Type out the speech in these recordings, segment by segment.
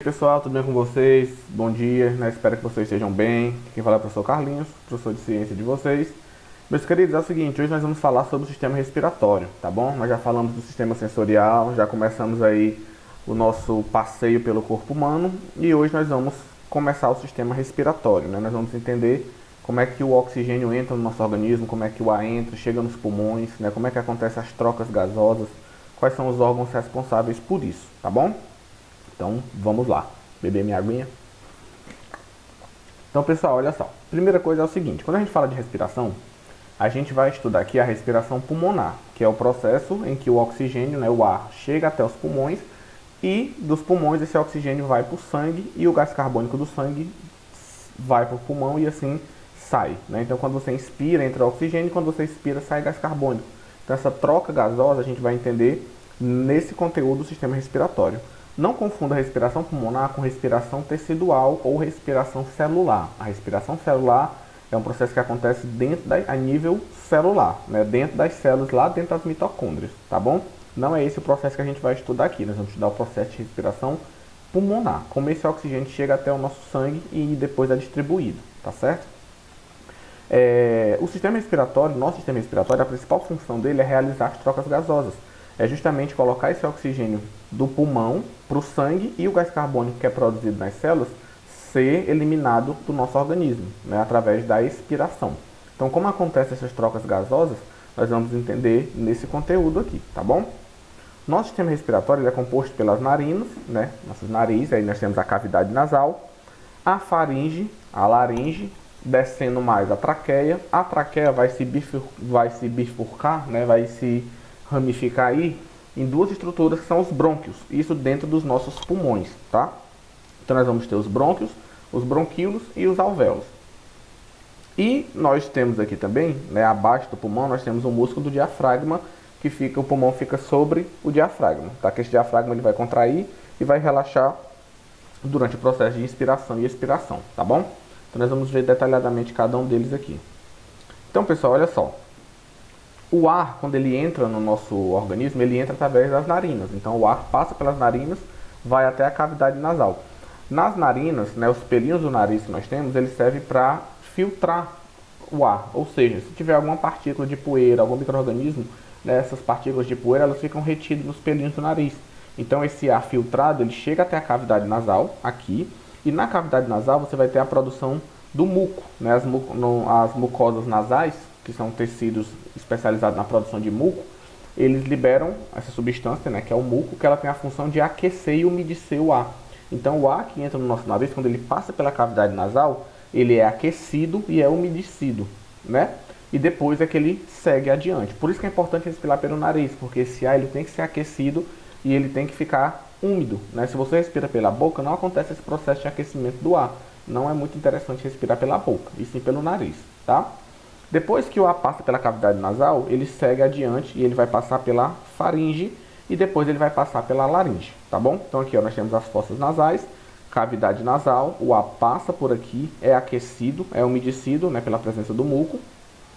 Pessoal, tudo bem com vocês? Bom dia, né? Espero que vocês estejam bem. Quem fala é o professor Carlinhos, professor de ciência de vocês. Meus queridos, é o seguinte, hoje nós vamos falar sobre o sistema respiratório, tá bom? Nós já falamos do sistema sensorial, já começamos aí o nosso passeio pelo corpo humano e hoje nós vamos começar o sistema respiratório, né? Nós vamos entender como é que o oxigênio entra no nosso organismo, como é que o ar entra, chega nos pulmões, né? Como é que acontecem as trocas gasosas, quais são os órgãos responsáveis por isso, tá bom? Então, vamos lá. Beber minha aguinha. Então, pessoal, olha só. Primeira coisa é o seguinte. Quando a gente fala de respiração, a gente vai estudar aqui a respiração pulmonar, que é o processo em que o oxigênio, né, o ar, chega até os pulmões e dos pulmões esse oxigênio vai para o sangue e o gás carbônico do sangue vai para o pulmão e assim sai, né? Então, quando você inspira, entra oxigênio e quando você expira, sai gás carbônico. Então, essa troca gasosa a gente vai entender nesse conteúdo do sistema respiratório. Não confunda respiração pulmonar com respiração tecidual ou respiração celular. A respiração celular é um processo que acontece a nível celular, né? Dentro das células, lá dentro das mitocôndrias, tá bom? Não é esse o processo que a gente vai estudar aqui. Nós vamos estudar o processo de respiração pulmonar, como esse oxigênio chega até o nosso sangue e depois é distribuído, tá certo? O sistema respiratório, nosso sistema respiratório, a principal função dele é realizar as trocas gasosas. É justamente colocar esse oxigênio do pulmão para o sangue e o gás carbônico que é produzido nas células ser eliminado do nosso organismo, né, através da expiração. Então, como acontecem essas trocas gasosas, nós vamos entender nesse conteúdo aqui, tá bom? Nosso sistema respiratório ele é composto pelas narinas, né, nossos narizes, aí nós temos a cavidade nasal, a faringe, a laringe, descendo mais a traqueia vai se bifurcar, né, vai se ramificar aí em duas estruturas que são os brônquios, isso dentro dos nossos pulmões, tá? Então nós vamos ter os brônquios, os bronquíolos e os alvéolos. E nós temos aqui também, né, abaixo do pulmão, nós temos o músculo do diafragma, que fica, o pulmão fica sobre o diafragma, tá? Que esse diafragma ele vai contrair e vai relaxar durante o processo de inspiração e expiração, tá bom? Então nós vamos ver detalhadamente cada um deles aqui. Então, pessoal, olha só. O ar, quando ele entra no nosso organismo, ele entra através das narinas. Então, o ar passa pelas narinas, vai até a cavidade nasal. Nas narinas, né, os pelinhos do nariz que nós temos, eles servem para filtrar o ar. Ou seja, se tiver alguma partícula de poeira, algum micro-organismo, né, essas partículas de poeira, elas ficam retidas nos pelinhos do nariz. Então, esse ar filtrado, ele chega até a cavidade nasal, aqui, e na cavidade nasal você vai ter a produção do muco, né, as mucosas nasais, que são tecidos especializados na produção de muco, eles liberam essa substância, né, que é o muco, que ela tem a função de aquecer e umedecer o ar. Então o ar que entra no nosso nariz, quando ele passa pela cavidade nasal, ele é aquecido e é umedecido, né? E depois é que ele segue adiante. Por isso que é importante respirar pelo nariz, porque esse ar ele tem que ser aquecido e ele tem que ficar úmido, né? Se você respira pela boca, não acontece esse processo de aquecimento do ar. Não é muito interessante respirar pela boca, e sim pelo nariz, tá? Depois que o ar passa pela cavidade nasal, ele segue adiante e ele vai passar pela faringe e depois ele vai passar pela laringe, tá bom? Então aqui ó, nós temos as fossas nasais, cavidade nasal, o ar passa por aqui, é aquecido, é umedecido, né, pela presença do muco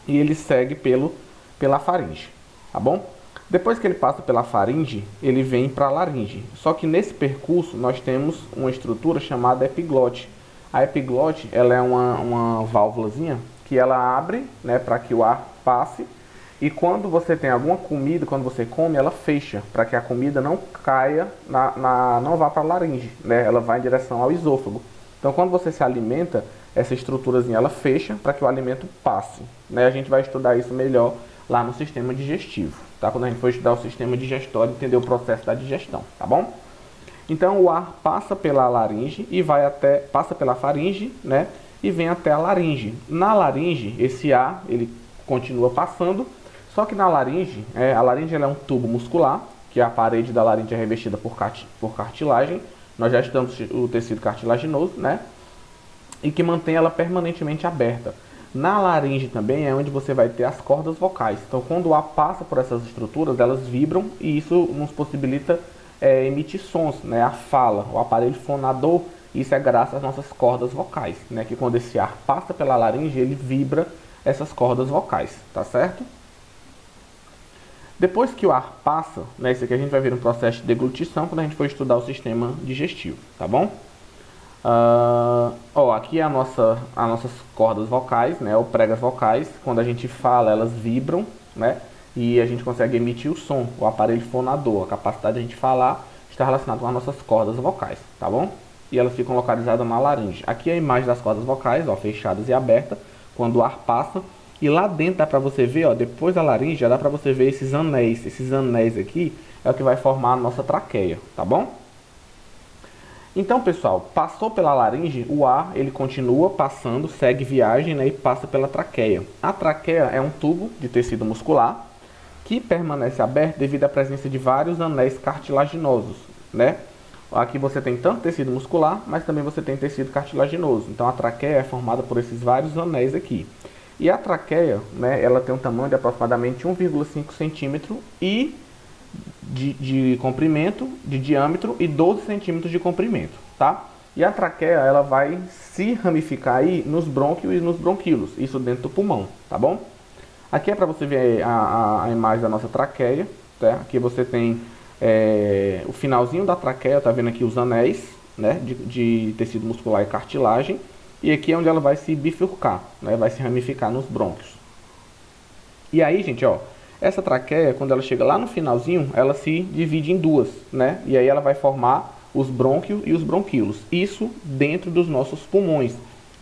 e ele segue pela faringe, tá bom? Depois que ele passa pela faringe, ele vem para a laringe. Só que nesse percurso nós temos uma estrutura chamada epiglote. A epiglote ela é uma válvulazinha que ela abre, né, para que o ar passe, e quando você tem alguma comida, quando você come, ela fecha, para que a comida não caia, não vá para a laringe, né, ela vai em direção ao esôfago. Então quando você se alimenta, essa estruturazinha ela fecha para que o alimento passe, né, a gente vai estudar isso melhor lá no sistema digestivo, tá? Quando a gente for estudar o sistema digestório, entender o processo da digestão, tá bom? Então o ar passa pela laringe e passa pela faringe, né, e vem até a laringe. Na laringe, esse ar ele continua passando, só que na laringe, a laringe ela é um tubo muscular, que a parede da laringe é revestida por cartilagem. Nós já estudamos o tecido cartilaginoso, né? E que mantém ela permanentemente aberta. Na laringe também é onde você vai ter as cordas vocais. Então, quando o ar passa por essas estruturas, elas vibram e isso nos possibilita emitir sons, né? A fala, o aparelho fonador. Isso é graças às nossas cordas vocais, né? Que quando esse ar passa pela laringe, ele vibra essas cordas vocais, tá certo? Depois que o ar passa, né, isso aqui a gente vai ver um processo de deglutição quando a gente for estudar o sistema digestivo, tá bom? Aqui é as nossas cordas vocais, né, ou pregas vocais. Quando a gente fala, elas vibram, né, e a gente consegue emitir o som, o aparelho fonador. A capacidade de a gente falar está relacionada com as nossas cordas vocais, tá bom? E elas ficam localizadas na laringe. Aqui é a imagem das cordas vocais, ó, fechadas e abertas, quando o ar passa. E lá dentro dá para você ver, ó, depois da laringe, já dá para você ver esses anéis. Esses anéis aqui é o que vai formar a nossa traqueia, tá bom? Então, pessoal, passou pela laringe, o ar ele continua passando, segue viagem, né, e passa pela traqueia. A traqueia é um tubo de tecido muscular que permanece aberto devido à presença de vários anéis cartilaginosos, né? Aqui você tem tanto tecido muscular, mas também você tem tecido cartilaginoso. Então a traqueia é formada por esses vários anéis aqui. E a traqueia, né, ela tem um tamanho de aproximadamente 1,5 centímetro e de comprimento, de diâmetro e 12 centímetros de comprimento, tá? E a traqueia, ela vai se ramificar aí nos brônquios e nos bronquíolos, isso dentro do pulmão, tá bom? Aqui é para você ver a imagem da nossa traqueia, tá? Aqui você tem o finalzinho da traqueia, tá vendo aqui os anéis, né, de tecido muscular e cartilagem, e aqui é onde ela vai se bifurcar, né, vai se ramificar nos brônquios. E aí, gente, ó, essa traqueia, quando ela chega lá no finalzinho, ela se divide em duas, né, e aí ela vai formar os brônquios e os bronquíolos, isso dentro dos nossos pulmões,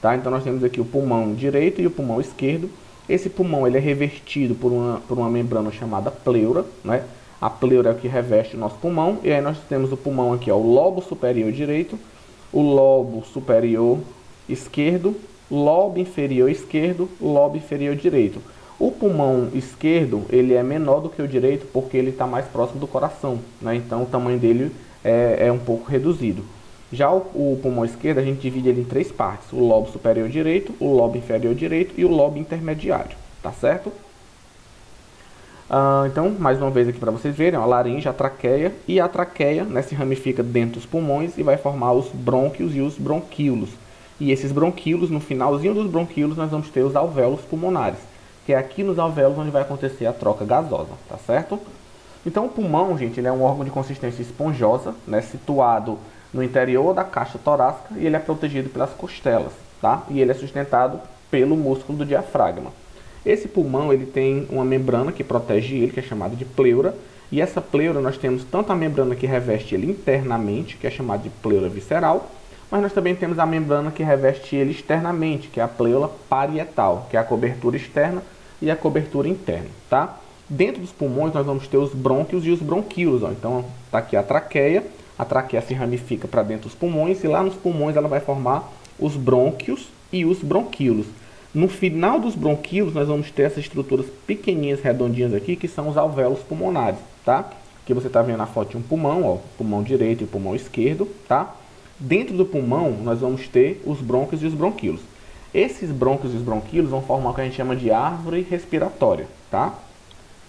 tá? Então nós temos aqui o pulmão direito e o pulmão esquerdo. Esse pulmão ele é revertido por uma membrana chamada pleura, né? A pleura é o que reveste o nosso pulmão. E aí nós temos o pulmão aqui, ó, o lobo superior direito, o lobo superior esquerdo, lobo inferior esquerdo, lobo inferior direito. O pulmão esquerdo ele é menor do que o direito porque ele está mais próximo do coração, né? Então o tamanho dele é um pouco reduzido. Já o pulmão esquerdo a gente divide ele em três partes: o lobo superior direito, o lobo inferior direito e o lobo intermediário, tá certo? Então, mais uma vez aqui para vocês verem, ó, a laringe, a traqueia, e a traqueia, né, se ramifica dentro dos pulmões e vai formar os brônquios e os bronquíolos. E esses bronquíolos, no finalzinho dos bronquíolos, nós vamos ter os alvéolos pulmonares, que é aqui nos alvéolos onde vai acontecer a troca gasosa, tá certo? Então o pulmão, gente, ele é um órgão de consistência esponjosa, né, situado no interior da caixa torácica, e ele é protegido pelas costelas, tá? E ele é sustentado pelo músculo do diafragma. Esse pulmão ele tem uma membrana que protege ele, que é chamada de pleura, e essa pleura nós temos tanto a membrana que reveste ele internamente, que é chamada de pleura visceral, mas nós também temos a membrana que reveste ele externamente, que é a pleura parietal, que é a cobertura externa e a cobertura interna, tá? Dentro dos pulmões nós vamos ter os brônquios e os bronquíolos, ó. Então tá aqui a traqueia se ramifica para dentro dos pulmões, e lá nos pulmões ela vai formar os brônquios e os bronquíolos. No final dos bronquíolos nós vamos ter essas estruturas pequenininhas, redondinhas aqui, que são os alvéolos pulmonares, tá? Aqui você está vendo a foto de um pulmão, ó, pulmão direito e pulmão esquerdo, tá? Dentro do pulmão nós vamos ter os brônquios e os bronquíolos. Esses brônquios e os bronquíolos vão formar o que a gente chama de árvore respiratória, tá?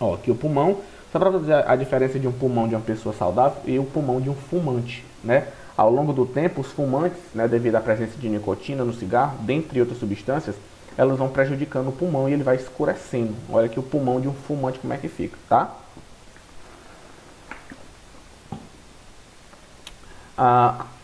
Ó, aqui o pulmão, só para dizer a diferença de um pulmão de uma pessoa saudável e o pulmão de um fumante, né? Ao longo do tempo, os fumantes, né, devido à presença de nicotina no cigarro, dentre outras substâncias, elas vão prejudicando o pulmão e ele vai escurecendo. Olha aqui o pulmão de um fumante como é que fica, tá?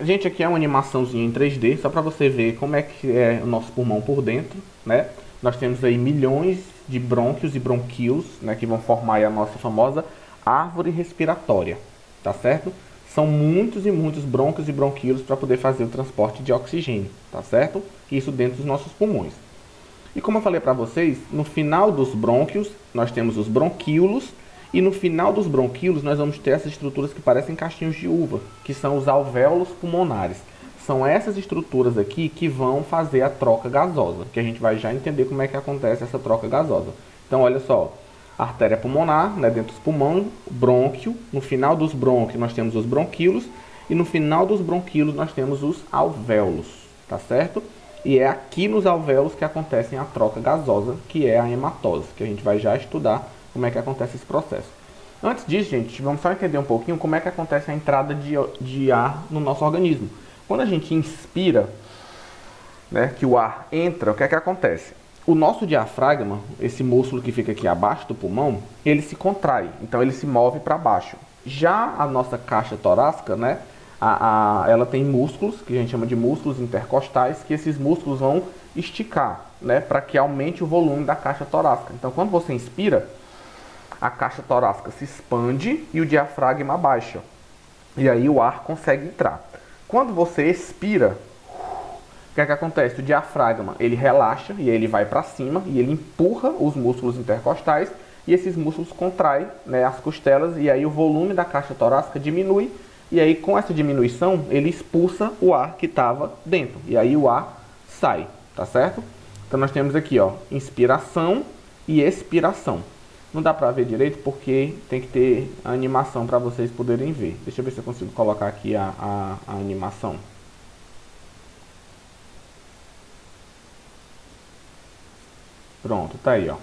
Gente, aqui é uma animaçãozinha em 3D, só para você ver como é que é o nosso pulmão por dentro, né? Nós temos aí milhões de brônquios e bronquíolos, né, que vão formar aí a nossa famosa árvore respiratória, tá certo? São muitos e muitos brônquios e bronquíolos para poder fazer o transporte de oxigênio, tá certo? Isso dentro dos nossos pulmões. E como eu falei para vocês, no final dos brônquios nós temos os bronquíolos, e no final dos bronquíolos nós vamos ter essas estruturas que parecem caixinhos de uva, que são os alvéolos pulmonares. São essas estruturas aqui que vão fazer a troca gasosa, que a gente vai já entender como é que acontece essa troca gasosa. Então olha só, artéria pulmonar, né, dentro dos pulmões, brônquio, no final dos brônquios nós temos os bronquíolos, e no final dos bronquíolos nós temos os alvéolos, tá certo? E é aqui nos alvéolos que acontece a troca gasosa, que é a hematose, que a gente vai já estudar como é que acontece esse processo. Antes disso, gente, vamos só entender um pouquinho como é que acontece a entrada de ar no nosso organismo. Quando a gente inspira, né, que o ar entra, o que é que acontece? o nosso diafragma, esse músculo que fica aqui abaixo do pulmão, ele se contrai, então ele se move para baixo. Já a nossa caixa torácica, né, ela tem músculos, que a gente chama de músculos intercostais, que esses músculos vão esticar, né, para que aumente o volume da caixa torácica. Então, quando você inspira, a caixa torácica se expande e o diafragma abaixa. E aí o ar consegue entrar. Quando você expira, o que é que acontece? O diafragma, ele relaxa e aí ele vai para cima e ele empurra os músculos intercostais e esses músculos contraem, né, as costelas e aí o volume da caixa torácica diminui e aí com essa diminuição ele expulsa o ar que estava dentro e aí o ar sai, tá certo? Então nós temos aqui, ó, inspiração e expiração. Não dá para ver direito porque tem que ter a animação para vocês poderem ver. Deixa eu ver se eu consigo colocar aqui a animação. Pronto, tá aí, ó.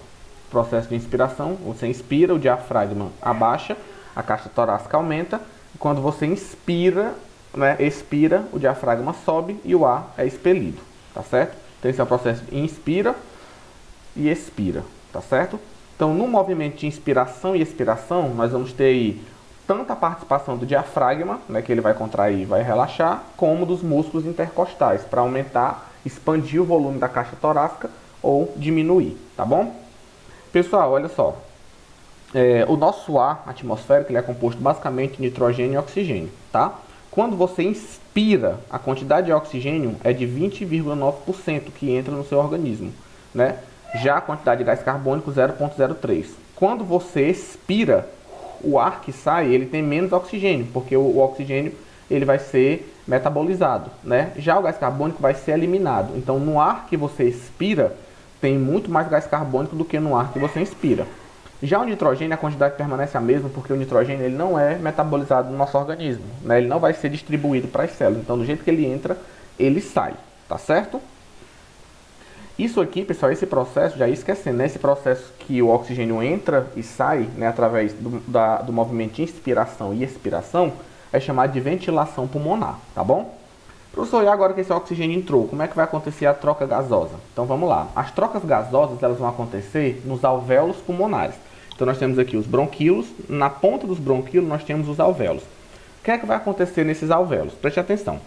Processo de inspiração, você inspira, o diafragma abaixa, a caixa torácica aumenta. E quando você inspira, né, expira, o diafragma sobe e o ar é expelido, tá certo? Então esse é o processo de inspira e expira, tá certo? Então no movimento de inspiração e expiração, nós vamos ter aí tanto a participação do diafragma, né, que ele vai contrair e vai relaxar, como dos músculos intercostais, para aumentar, expandir o volume da caixa torácica ou diminuir, tá bom? Pessoal, olha só, o nosso ar atmosférico ele é composto basicamente de nitrogênio e oxigênio, tá? Quando você inspira, a quantidade de oxigênio é de 20,9% que entra no seu organismo, né? Já a quantidade de gás carbônico 0,03. Quando você expira, o ar que sai ele tem menos oxigênio, porque o oxigênio ele vai ser metabolizado, né? Já o gás carbônico vai ser eliminado. Então no ar que você expira tem muito mais gás carbônico do que no ar que você inspira. Já o nitrogênio, a quantidade permanece a mesma, porque o nitrogênio ele não é metabolizado no nosso organismo, né? Ele não vai ser distribuído para as células. Então, do jeito que ele entra, ele sai, tá certo? Isso aqui, pessoal, esse processo, já ia esquecendo, né? Esse processo que o oxigênio entra e sai, né, através do movimento de inspiração e expiração, é chamado de ventilação pulmonar, tá bom? Professor, e agora que esse oxigênio entrou, como é que vai acontecer a troca gasosa? Então vamos lá. As trocas gasosas elas vão acontecer nos alvéolos pulmonares. Então nós temos aqui os bronquíolos, na ponta dos bronquíolos nós temos os alvéolos. O que é que vai acontecer nesses alvéolos? Preste atenção.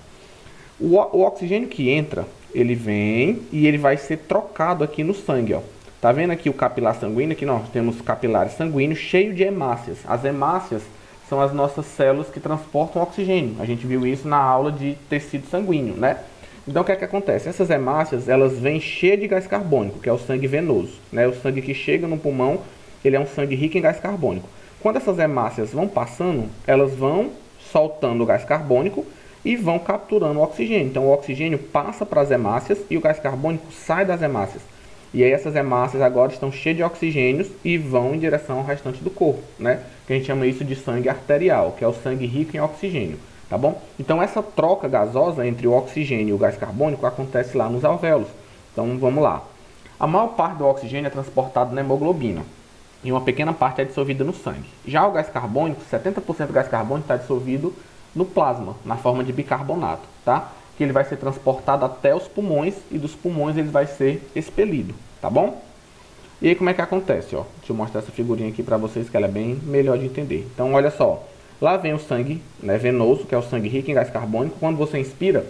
O oxigênio que entra, ele vem e ele vai ser trocado aqui no sangue, ó. Tá vendo aqui o capilar sanguíneo? Aqui nós temos capilares sanguíneos cheios de hemácias. As hemácias são as nossas células que transportam oxigênio. A gente viu isso na aula de tecido sanguíneo, né? Então o que é que acontece? Essas hemácias, elas vêm cheias de gás carbônico, que é o sangue venoso, né? O sangue que chega no pulmão, ele é um sangue rico em gás carbônico. Quando essas hemácias vão passando, elas vão soltando o gás carbônico e vão capturando o oxigênio. Então o oxigênio passa para as hemácias e o gás carbônico sai das hemácias. E aí essas hemácias agora estão cheias de oxigênios e vão em direção ao restante do corpo, né? Que a gente chama isso de sangue arterial, que é o sangue rico em oxigênio, tá bom? Então essa troca gasosa entre o oxigênio e o gás carbônico acontece lá nos alvéolos. Então vamos lá. A maior parte do oxigênio é transportado na hemoglobina e uma pequena parte é dissolvida no sangue. Já o gás carbônico, 70% do gás carbônico está dissolvido no plasma, na forma de bicarbonato, tá? Que ele vai ser transportado até os pulmões e dos pulmões ele vai ser expelido, tá bom? E aí como é que acontece, ó? Deixa eu mostrar essa figurinha aqui para vocês que ela é bem melhor de entender. Então olha só, lá vem o sangue, né, venoso, que é o sangue rico em gás carbônico. Quando você inspira,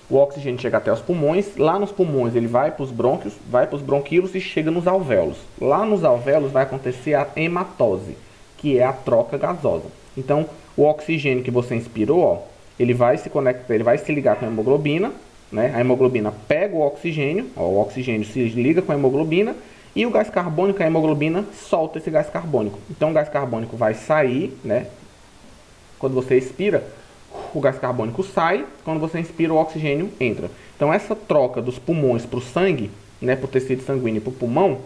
o oxigênio chega até os pulmões. Lá nos pulmões ele vai para os brônquios, vai para os bronquíolos e chega nos alvéolos. Lá nos alvéolos vai acontecer a hematose, que é a troca gasosa. Então o oxigênio que você inspirou, ó, ele vai se conectar, ele vai se ligar com a hemoglobina, né? A hemoglobina pega o oxigênio, ó, o oxigênio se liga com a hemoglobina e o gás carbônico, a hemoglobina solta esse gás carbônico. Então o gás carbônico vai sair, né? Quando você expira, o gás carbônico sai, quando você inspira o oxigênio entra. Então essa troca dos pulmões para o sangue, né, para o tecido sanguíneo e para o pulmão,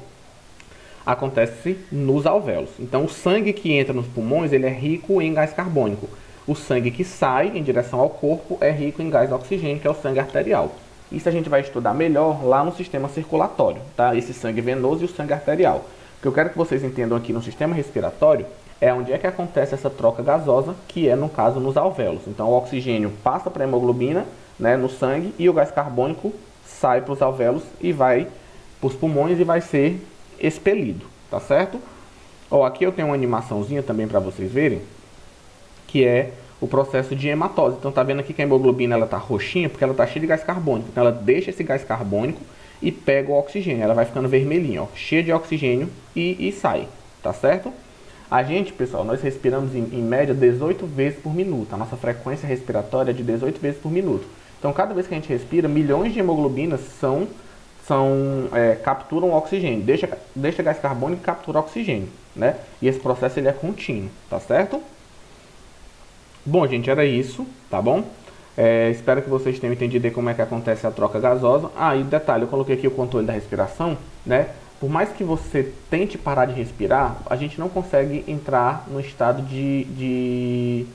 acontece nos alvéolos. Então o sangue que entra nos pulmões, ele é rico em gás carbônico. O sangue que sai em direção ao corpo é rico em gás oxigênio, que é o sangue arterial. Isso a gente vai estudar melhor lá no sistema circulatório, tá? Esse sangue venoso e o sangue arterial. O que eu quero que vocês entendam aqui no sistema respiratório é onde é que acontece essa troca gasosa, que é, no caso, nos alvéolos. Então, o oxigênio passa para a hemoglobina, né, no sangue, e o gás carbônico sai para os alvéolos e vai para os pulmões e vai ser expelido, tá certo? Ó, aqui eu tenho uma animaçãozinha também para vocês verem, que é o processo de hematose. Então tá vendo aqui que a hemoglobina ela tá roxinha porque ela tá cheia de gás carbônico. Então ela deixa esse gás carbônico e pega o oxigênio. Ela vai ficando vermelhinha, ó, cheia de oxigênio e sai, tá certo? A gente, pessoal, nós respiramos em média 18 vezes por minuto. A nossa frequência respiratória é de 18 vezes por minuto. Então cada vez que a gente respira, milhões de hemoglobinas capturam oxigênio. Deixa gás carbônico e captura oxigênio, né? E esse processo ele é contínuo, tá certo? Bom, gente, era isso, tá bom? Espero que vocês tenham entendido aí como é que acontece a troca gasosa. E detalhe, eu coloquei aqui o controle da respiração, né? Por mais que você tente parar de respirar, a gente não consegue entrar no estado de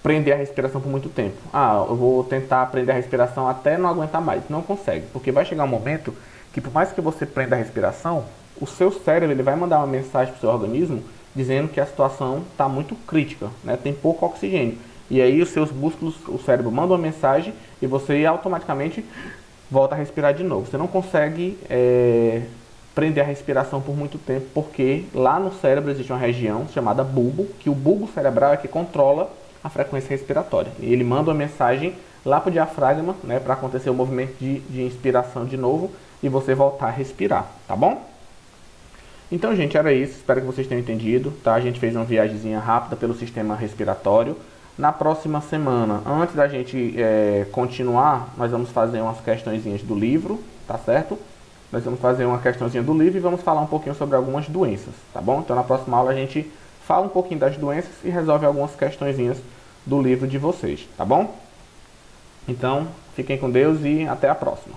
prender a respiração por muito tempo. Eu vou tentar prender a respiração até não aguentar mais. Não consegue, porque vai chegar um momento que por mais que você prenda a respiração, o seu cérebro ele vai mandar uma mensagem para o seu organismo dizendo que a situação está muito crítica, né? Tem pouco oxigênio. E aí os seus músculos, o cérebro manda uma mensagem e você automaticamente volta a respirar de novo. Você não consegue prender a respiração por muito tempo, porque lá no cérebro existe uma região chamada bulbo, que o bulbo cerebral é que controla a frequência respiratória. E ele manda uma mensagem lá para o diafragma, né, para acontecer o movimento de inspiração de novo e você voltar a respirar, tá bom? Então, gente, era isso. Espero que vocês tenham entendido, tá? A gente fez uma viagemzinha rápida pelo sistema respiratório. Na próxima semana, antes da gente continuar, nós vamos fazer umas questõezinhas do livro, tá certo? Nós vamos fazer uma questãozinha do livro e vamos falar um pouquinho sobre algumas doenças, tá bom? Então, na próxima aula a gente fala um pouquinho das doenças e resolve algumas questõezinhas do livro de vocês, tá bom? Então, fiquem com Deus e até a próxima.